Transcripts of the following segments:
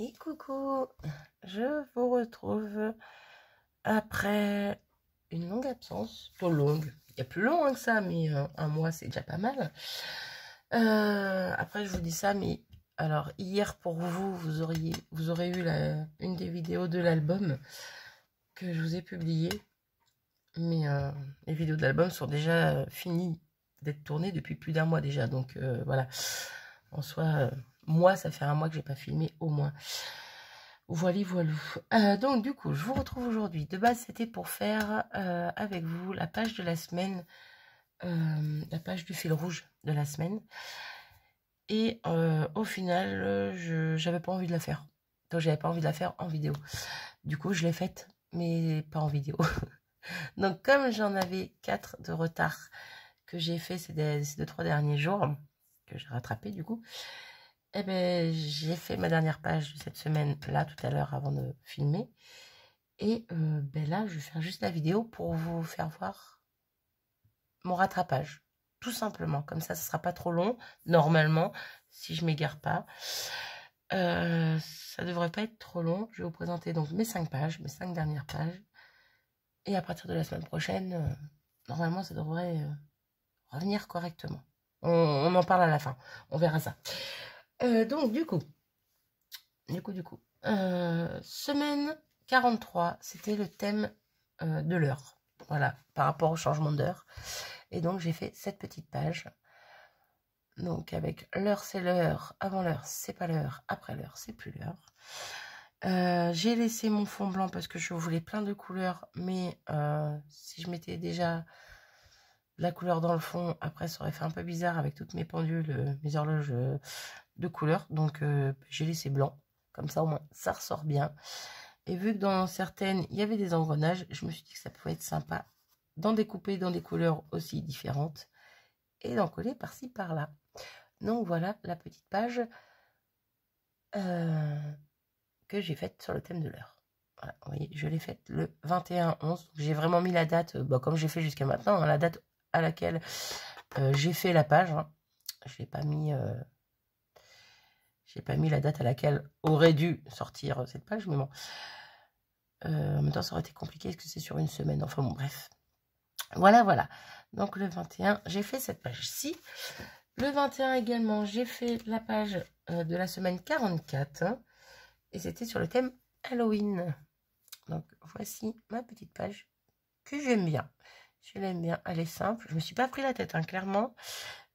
Et coucou, je vous retrouve après une longue absence, pas longue, il y a plus long que ça, mais un mois c'est déjà pas mal. Après je vous dis ça, mais alors hier pour vous, vous aurez eu une des vidéos de l'album que je vous ai publié, mais les vidéos de l'album sont déjà finies d'être tournées depuis plus d'un mois déjà, donc voilà, en soi, moi ça fait un mois que j'ai pas filmé au moins. Voilà, voilà. Donc du coup, je vous retrouve aujourd'hui. De base, c'était pour faire avec vous la page de la semaine, la page du fil rouge de la semaine. Et au final, j'avais pas envie de la faire. Donc j'avais pas envie de la faire en vidéo. Du coup, je l'ai faite, mais pas en vidéo. Donc comme j'en avais 4 de retard que j'ai fait ces 2-3 derniers jours, que j'ai rattrapé du coup, eh ben, j'ai fait ma dernière page de cette semaine, là, tout à l'heure, avant de filmer. Et ben là, je vais faire juste la vidéo pour vous faire voir mon rattrapage. Tout simplement. Comme ça ne sera pas trop long, normalement, si je m'égare pas. Ça devrait pas être trop long. Je vais vous présenter donc mes 5 pages, mes 5 dernières pages. Et à partir de la semaine prochaine, normalement, ça devrait revenir correctement. On en parle à la fin. On verra ça. Donc, du coup, semaine 43, c'était le thème de l'heure. Voilà, par rapport au changement d'heure. Et donc, j'ai fait cette petite page. Donc, avec l'heure, c'est l'heure. Avant l'heure, c'est pas l'heure. Après l'heure, c'est plus l'heure. J'ai laissé mon fond blanc parce que je voulais plein de couleurs. Mais si je mettais déjà la couleur dans le fond, après, ça aurait fait un peu bizarre avec toutes mes pendules, mes horloges de couleurs. Donc, j'ai laissé blanc. Comme ça, au moins, ça ressort bien. Et vu que dans certaines, il y avait des engrenages, je me suis dit que ça pouvait être sympa d'en découper dans des couleurs aussi différentes et d'en coller par-ci, par-là. Donc, voilà la petite page que j'ai faite sur le thème de l'heure. Voilà, vous voyez, je l'ai faite le 21-11. J'ai vraiment mis la date, comme j'ai fait jusqu'à maintenant, hein, la date à laquelle j'ai fait la page. Hein. Je n'ai pas mis... J'ai pas mis la date à laquelle aurait dû sortir cette page, mais bon. En même temps, ça aurait été compliqué parce que c'est sur une semaine. Enfin bon, bref. Voilà, voilà. Donc le 21, j'ai fait cette page-ci. Le 21 également, j'ai fait la page de la semaine 44. Hein, et c'était sur le thème Halloween. Donc voici ma petite page que j'aime bien. Je l'aime bien. Elle est simple. Je me suis pas pris la tête, hein, clairement.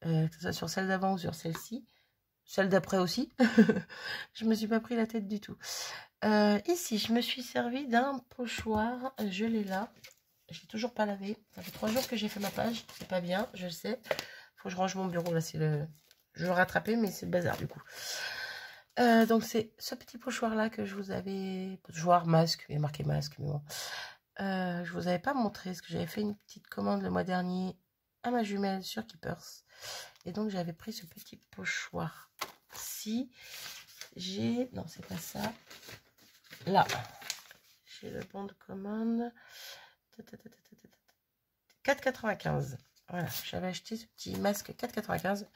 Que ce soit sur celle d'avant ou sur celle-ci. Celle d'après aussi. Je me suis pas pris la tête du tout. Ici, je me suis servi d'un pochoir. Je l'ai là. Je l'ai toujours pas lavé. Ça fait 3 jours que j'ai fait ma page. C'est pas bien, je le sais. Faut que je range mon bureau. Là, c'est le... Je veux rattraper, mais c'est le bazar du coup. Donc, c'est ce petit pochoir-là que je vous avais... Pochoir masque. Il y a marqué masque, mais bon. Je vous avais pas montré parce que j'avais fait une petite commande le mois dernier à ma jumelle sur Keepers. Et donc, j'avais pris ce petit pochoir-ci. J'ai... Non, c'est pas ça. Là. J'ai le bon de commande. 4,95. Voilà, j'avais acheté ce petit masque 4,95. Et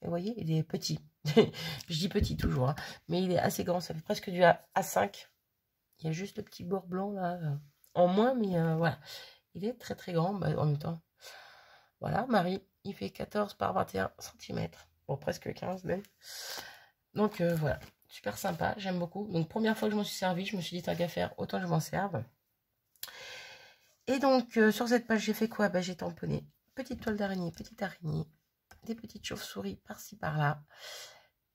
vous voyez, il est petit. Je dis petit toujours, hein, mais il est assez grand. Ça fait presque du A5. Il y a juste le petit bord blanc là, en moins, mais voilà. Il est très très grand en même temps. Voilà, Marie, il fait 14 par 21 cm. Bon, presque 15 même. Donc voilà, super sympa, j'aime beaucoup. Donc première fois que je m'en suis servi, je me suis dit tant qu'à faire, autant que je m'en serve. Et donc sur cette page, j'ai fait quoi? Bah, j'ai tamponné petite toile d'araignée, petite araignée, des petites chauves-souris par-ci par-là.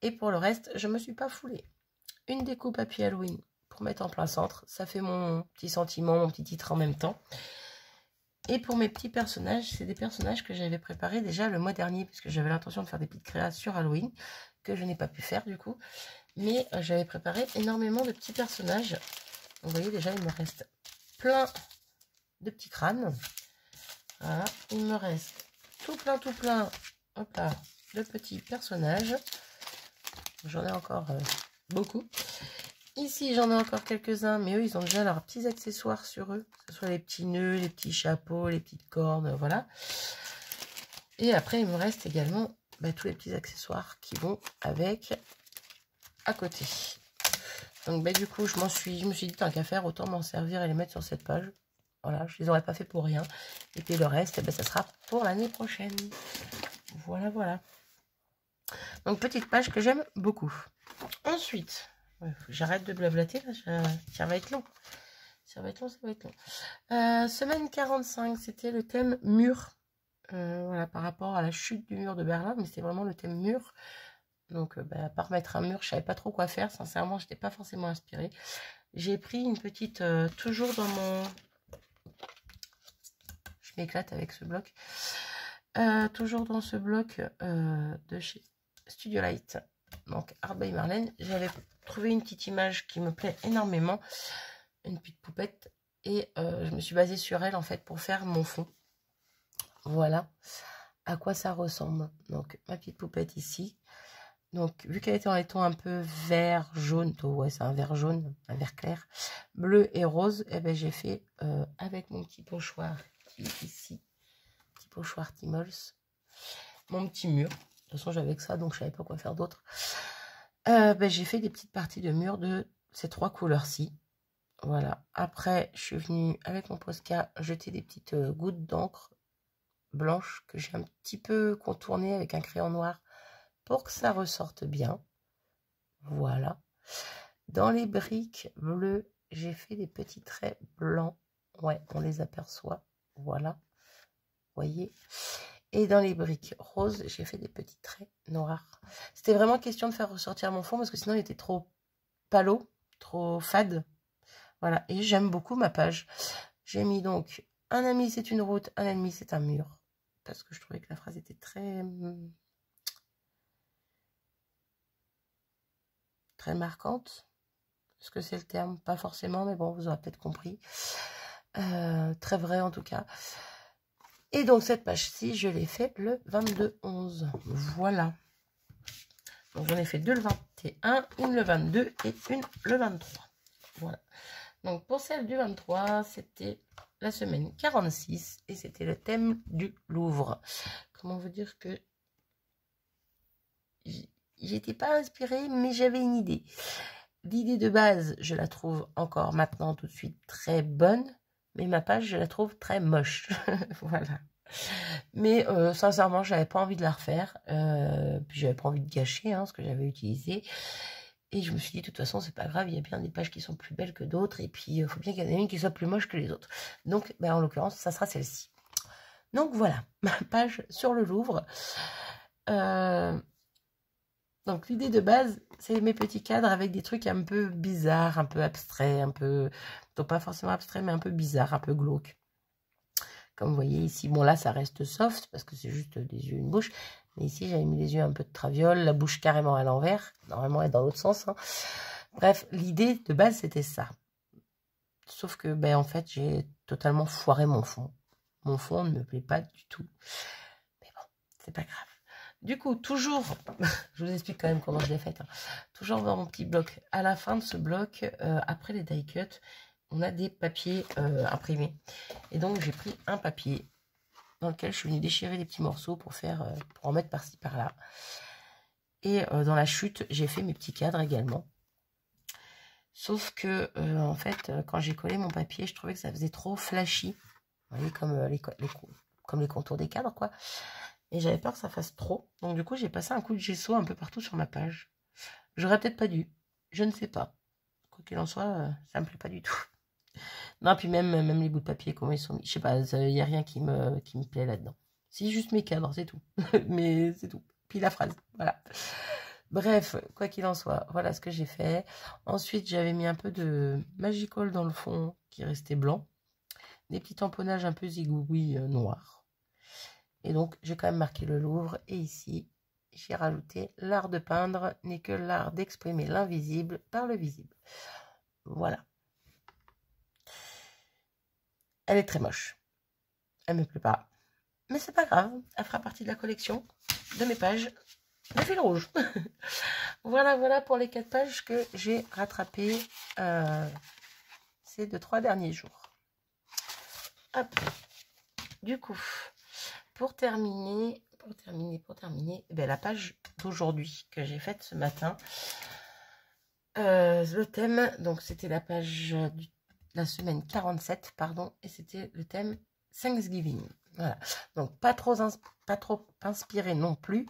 Et pour le reste, je me suis pas foulée. Une découpe papier Halloween pour mettre en plein centre. Ça fait mon petit sentiment, mon petit titre en même temps. Et pour mes petits personnages, c'est des personnages que j'avais préparés déjà le mois dernier, puisque j'avais l'intention de faire des petites créas sur Halloween, que je n'ai pas pu faire du coup. Mais j'avais préparé énormément de petits personnages. Vous voyez déjà, il me reste plein de petits crânes. Voilà, il me reste tout plein, hop là, de petits personnages. J'en ai encore beaucoup. Ici, j'en ai encore quelques-uns, mais eux, ils ont déjà leurs petits accessoires sur eux. Que ce soit les petits nœuds, les petits chapeaux, les petites cornes, voilà. Et après, il me reste également tous les petits accessoires qui vont avec à côté. Donc, du coup, je me suis dit, tant qu'à faire, autant m'en servir et les mettre sur cette page. Voilà, je les aurais pas fait pour rien. Et puis le reste, ça sera pour l'année prochaine. Voilà, voilà. Donc, petite page que j'aime beaucoup. Ensuite, j'arrête de blablater, là, ça va être long. Ça va être long, ça va être long. Semaine 45, c'était le thème mur. Voilà, par rapport à la chute du mur de Berlin, mais c'était vraiment le thème mur. Donc, à part mettre un mur, je savais pas trop quoi faire. Sincèrement, je n'étais pas forcément inspirée. J'ai pris une petite, toujours dans mon... Je m'éclate avec ce bloc. Toujours dans ce bloc de chez Studio Light. Donc, Art by Marlène. J'avais trouvé une petite image qui me plaît énormément. Une petite poupette. Et je me suis basée sur elle, en fait, pour faire mon fond. Voilà à quoi ça ressemble. Donc, ma petite poupette ici. Donc, vu qu'elle était en laiton un peu vert, jaune, ouais, c'est un vert jaune, un vert clair, bleu et rose, et ben j'ai fait avec mon petit pochoir qui est ici, petit pochoir Timols, mon petit mur. De toute façon, j'avais que ça, donc je savais pas quoi faire d'autre. J'ai fait des petites parties de mur de ces trois couleurs-ci. Voilà. Après, je suis venue avec mon Posca jeter des petites gouttes d'encre blanche que j'ai un petit peu contournées avec un crayon noir pour que ça ressorte bien. Voilà. Dans les briques bleues, j'ai fait des petits traits blancs. Ouais, on les aperçoit. Voilà. Voyez. Et dans les briques roses, j'ai fait des petits traits noirs. C'était vraiment question de faire ressortir mon fond parce que sinon il était trop palo, trop fade. Voilà. Et j'aime beaucoup ma page. J'ai mis donc un ami c'est une route, un ennemi c'est un mur. Parce que je trouvais que la phrase était très marquante. Est-ce que c'est le terme? Pas forcément, mais bon, vous aurez peut-être compris. Très vrai en tout cas. Et donc cette page-ci, je l'ai fait le 22-11. Voilà. Donc j'en ai fait deux le 21, une le 22 et une le 23. Voilà. Donc pour celle du 23, c'était la semaine 46 et c'était le thème du Louvre. Comment vous dire que j'étais pas inspirée, mais j'avais une idée. L'idée de base, je la trouve encore maintenant tout de suite très bonne, mais ma page, je la trouve très moche. Voilà. Mais sincèrement, j'avais pas envie de la refaire, puis j'avais pas envie de gâcher ce que j'avais utilisé. Et je me suis dit, de toute façon, c'est pas grave, il y a bien des pages qui sont plus belles que d'autres, et puis il faut bien qu'il y en ait une qui soit plus moche que les autres. Donc, en l'occurrence, ça sera celle-ci. Donc voilà, ma page sur le Louvre. Donc l'idée de base, c'est mes petits cadres avec des trucs un peu bizarres, un peu abstraits, un peu... Donc pas forcément abstraits, mais un peu bizarres, un peu glauques. Comme vous voyez ici, bon là ça reste soft, parce que c'est juste des yeux et une bouche. Mais ici j'avais mis les yeux un peu de traviole, la bouche carrément à l'envers. Normalement elle est dans l'autre sens. Bref, l'idée de base c'était ça. Sauf que, en fait, j'ai totalement foiré mon fond. Mon fond ne me plaît pas du tout. Mais bon, c'est pas grave. Du coup, toujours, je vous explique quand même comment je l'ai faite. Toujours dans mon petit bloc. À la fin de ce bloc, après les die cuts, on a des papiers imprimés. Et donc, j'ai pris un papier dans lequel je suis venue déchirer des petits morceaux pour en mettre par-ci, par-là. Et dans la chute, j'ai fait mes petits cadres également. Sauf que, en fait, quand j'ai collé mon papier, je trouvais que ça faisait trop flashy. Vous voyez, comme les contours des cadres, quoi. Et j'avais peur que ça fasse trop. Donc du coup, j'ai passé un coup de gesso un peu partout sur ma page. J'aurais peut-être pas dû. Je ne sais pas. Quoi qu'il en soit, ça me plaît pas du tout. Non, puis même les bouts de papier, comment ils sont mis. Je sais pas, il n'y a rien qui me plaît là-dedans. C'est juste mes cadres, c'est tout. Mais c'est tout. Puis la phrase, voilà. Bref, quoi qu'il en soit, voilà ce que j'ai fait. Ensuite, j'avais mis un peu de Magical dans le fond qui restait blanc. Des petits tamponnages un peu zigouilles noirs. Et donc, j'ai quand même marqué le Louvre. Et ici, j'ai rajouté l'art de peindre n'est que l'art d'exprimer l'invisible par le visible. Voilà. Elle est très moche. Elle me plaît pas. Mais c'est pas grave. Elle fera partie de la collection de mes pages de fil rouge. Voilà pour les 4 pages que j'ai rattrapées ces 2-3 derniers jours. Hop. Du coup, pour terminer, la page d'aujourd'hui que j'ai faite ce matin, Le thème, donc c'était la page la semaine 47, pardon, et c'était le thème Thanksgiving. Voilà, donc pas trop inspiré non plus.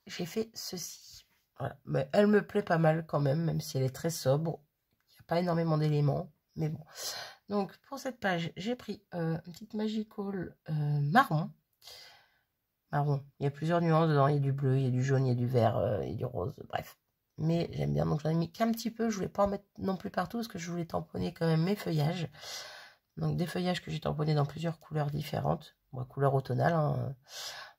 J'ai fait ceci. Voilà, mais elle me plaît pas mal quand même si elle est très sobre. Il n'y a pas énormément d'éléments, mais bon. Donc pour cette page, j'ai pris une petite Magical marron. Marron, il y a plusieurs nuances dedans, il y a du bleu, il y a du jaune, il y a du vert, il y a du rose, bref. Mais j'aime bien, donc j'en ai mis qu'un petit peu, je voulais pas en mettre non plus partout, parce que je voulais tamponner quand même mes feuillages. Donc des feuillages que j'ai tamponnés dans plusieurs couleurs différentes, bon, couleur automnale, hein,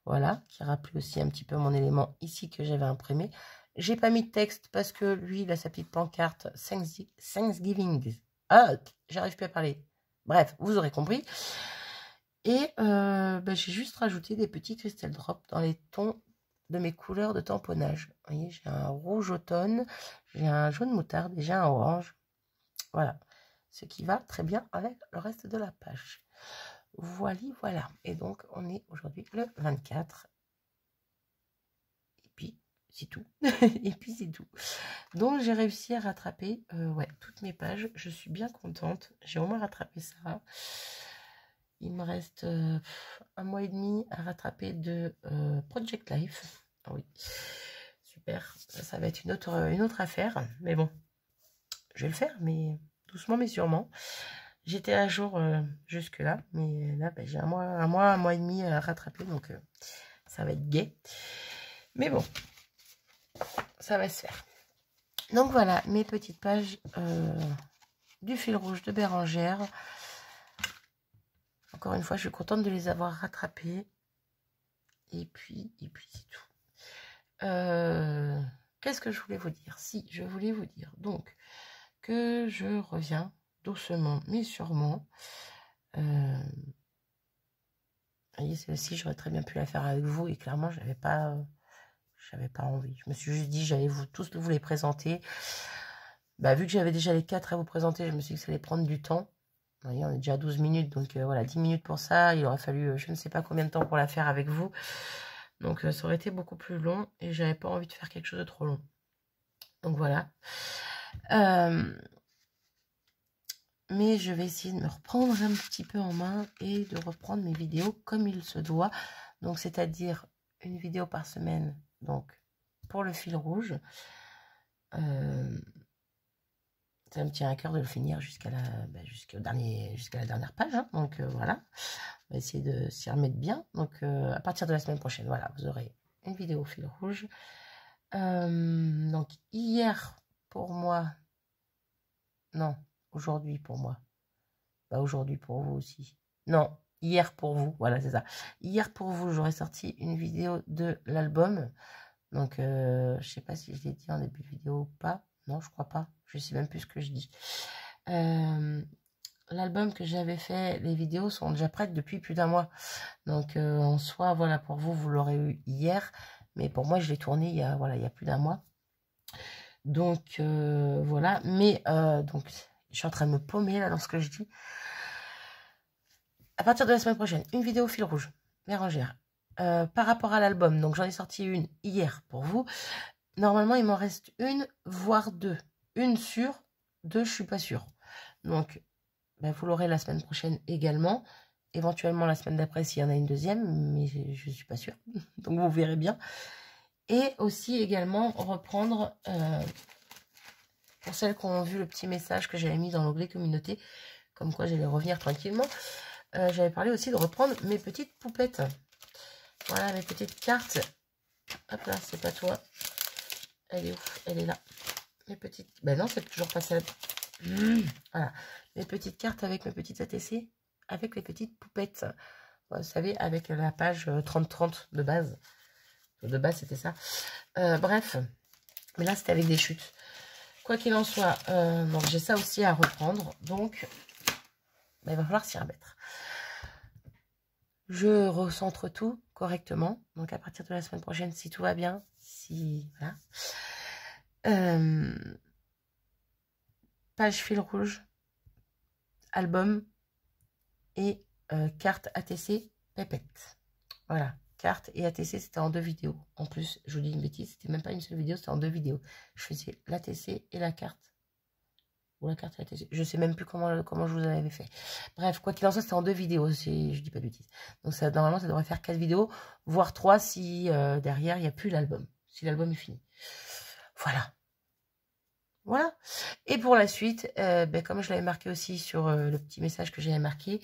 voilà, qui rappelait aussi un petit peu mon élément ici que j'avais imprimé. J'ai pas mis de texte, parce que lui, il a sa petite pancarte Thanksgiving. Ah, j'arrive plus à parler. Bref, vous aurez compris. Et j'ai juste rajouté des petits crystal drops dans les tons de mes couleurs de tamponnage. Vous voyez, j'ai un rouge automne, j'ai un jaune moutarde et j'ai un orange. Voilà, ce qui va très bien avec le reste de la page. Voilà. Et donc, on est aujourd'hui le 24. Et puis, c'est tout. Et puis, c'est tout. Donc, j'ai réussi à rattraper toutes mes pages. Je suis bien contente. J'ai au moins rattrapé ça. Il me reste un mois et demi à rattraper de Project Life. Ah oui, super. Ça va être une autre affaire. Mais bon, je vais le faire, mais doucement mais sûrement. J'étais à jour jusque-là. Mais là, j'ai un mois et demi à rattraper. Donc, ça va être gai. Mais bon, ça va se faire. Donc voilà, mes petites pages du fil rouge de Bérangère. Encore une fois, je suis contente de les avoir rattrapées. Et puis c'est tout. Qu'est-ce que je voulais vous dire? Si, je voulais vous dire donc que je reviens doucement mais sûrement. Vous voyez, celle-ci, j'aurais très bien pu la faire avec vous et clairement, j'avais pas envie. Je me suis juste dit, j'allais tous vous les présenter. Bah, vu que j'avais déjà les 4 à vous présenter, je me suis dit que ça allait prendre du temps. Vous voyez, on est déjà à 12 minutes, donc voilà, 10 minutes pour ça. Il aurait fallu je ne sais pas combien de temps pour la faire avec vous. Donc ça aurait été beaucoup plus long et j'avais pas envie de faire quelque chose de trop long. Donc voilà. Mais je vais essayer de me reprendre un petit peu en main et de reprendre mes vidéos comme il se doit. Donc c'est-à-dire une vidéo par semaine, donc pour le fil rouge. Ça me tient à cœur de le finir jusqu'à la dernière page. Hein. Donc voilà, on va essayer de s'y remettre bien. Donc à partir de la semaine prochaine, voilà, vous aurez une vidéo fil rouge. Donc hier pour moi, non, aujourd'hui pour moi. Bah aujourd'hui pour vous aussi. Non, hier pour vous, voilà c'est ça. Hier pour vous, j'aurais sorti une vidéo de l'album. Donc je sais pas si je l'ai dit en début de vidéo ou pas. Non, je crois pas. Je sais même plus ce que je dis. L'album que j'avais fait, les vidéos sont déjà prêtes depuis plus d'un mois. Donc en soi, voilà, pour vous, vous l'aurez eu hier. Mais pour moi, je l'ai tourné il y a plus d'un mois. Donc voilà. Mais donc, je suis en train de me paumer là dans ce que je dis. À partir de la semaine prochaine, une vidéo fil rouge, Bérangère. Par rapport à l'album, donc j'en ai sorti une hier pour vous. Normalement, il m'en reste une, voire deux. Une sûre, deux, je suis pas sûre. Donc, vous l'aurez la semaine prochaine également. Éventuellement la semaine d'après s'il y en a une deuxième, mais je ne suis pas sûre. Donc, vous verrez bien. Et aussi également reprendre, pour celles qui ont vu le petit message que j'avais mis dans l'onglet communauté, comme quoi j'allais revenir tranquillement, j'avais parlé aussi de reprendre mes petites poupettes. Voilà, mes petites cartes. Hop là, c'est pas toi. Elle est où? Elle est là. Mes petites... Ben non, c'est toujours pas celle. Voilà. Mes petites cartes avec mes petites ATC. Avec les petites poupettes. Vous savez, avec la page 30-30 de base. De base, c'était ça. Bref. Mais là, c'était avec des chutes. Quoi qu'il en soit, donc j'ai ça aussi à reprendre. Donc, il va falloir s'y remettre. Je recentre tout correctement. Donc, à partir de la semaine prochaine, si tout va bien, voilà. Page fil rouge, album et carte ATC pépette. Voilà. carte et ATC, c'était en 2 vidéos. En plus, je vous dis une bêtise, c'était même pas une seule vidéo, c'était en 2 vidéos. Je faisais l'ATC et la carte. Ou la carte ATC. Je sais même plus comment je vous avais fait. Bref, quoi qu'il en soit, c'était en 2 vidéos, si je dis pas de bêtises. Donc ça, normalement, ça devrait faire 4 vidéos, voire 3 si derrière, il n'y a plus l'album. Si l'album est fini. Voilà. Voilà. Et pour la suite, comme je l'avais marqué aussi sur le petit message que j'avais marqué,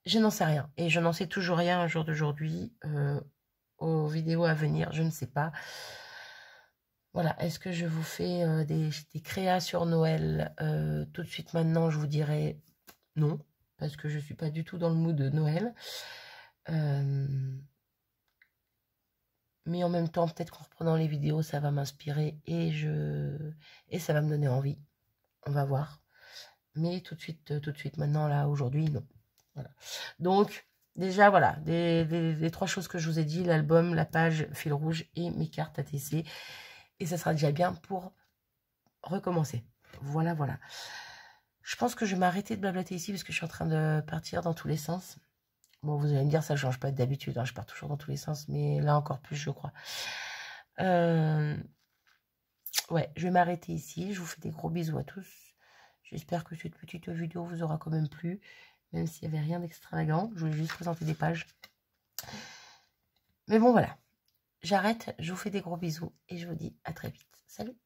je n'en sais rien. Et je n'en sais toujours rien un jour d'aujourd'hui. Aux vidéos à venir, je ne sais pas. Voilà, est-ce que je vous fais des créas sur Noël tout de suite maintenant? Je vous dirais non, parce que je ne suis pas du tout dans le mood de Noël. Mais en même temps, peut-être qu'en reprenant les vidéos, ça va m'inspirer et ça va me donner envie. On va voir. Mais tout de suite, maintenant, là, aujourd'hui, non. Voilà. Donc, déjà, voilà, les 3 choses que je vous ai dit, l'album, la page fil rouge et mes cartes ATC. Et ça sera déjà bien pour recommencer. Voilà, voilà. Je pense que je vais m'arrêter de blablater ici parce que je suis en train de partir dans tous les sens. Bon, vous allez me dire, ça ne change pas d'habitude. Hein, je pars toujours dans tous les sens, mais là encore plus, je crois. Ouais, je vais m'arrêter ici. Je vous fais des gros bisous à tous. J'espère que cette petite vidéo vous aura quand même plu, même s'il n'y avait rien d'extravagant. Je voulais juste présenter des pages. Mais bon, voilà. J'arrête, je vous fais des gros bisous et je vous dis à très vite. Salut!